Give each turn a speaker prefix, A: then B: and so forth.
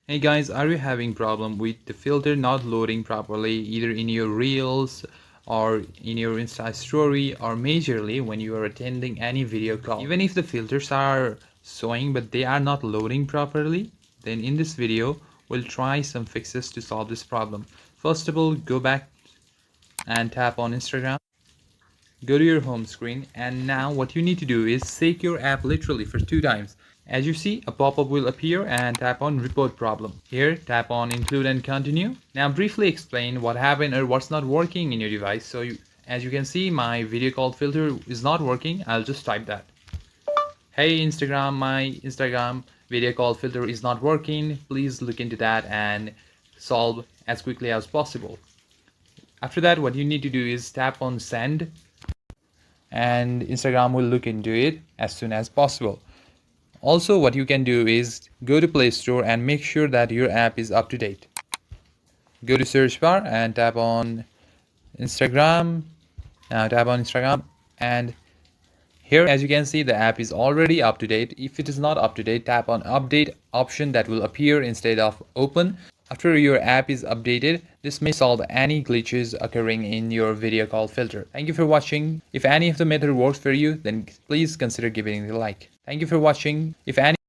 A: Hey guys, are you having problem with the filter not loading properly either in your reels or in your Insta story or majorly when you are attending any video call? Even if the filters are showing but they are not loading properly, then in this video we'll try some fixes to solve this problem. First of all, go back and tap on Instagram. Go to your home screen, and now what you need to do is shake your app literally for 2 times. As you see, a pop-up will appear and tap on report problem. Here, tap on include and continue. Now briefly explain what happened or what's not working in your device. As you can see, my video call filter is not working. I'll just type that. Hey Instagram, my Instagram video call filter is not working. Please look into that and solve as quickly as possible. After that, what you need to do is tap on send, and Instagram will look into it as soon as possible. Also, what you can do is go to Play Store and make sure that your app is up to date. Go to search bar and tap on Instagram. Now tap on Instagram, and here as you can see the app is already up to date. If it is not up to date, tap on update option that will appear instead of open. After your app is updated, this may solve any glitches occurring in your video call filter. Thank you for watching. If any of the method works for you, then please consider giving it a like. Thank you for watching. If any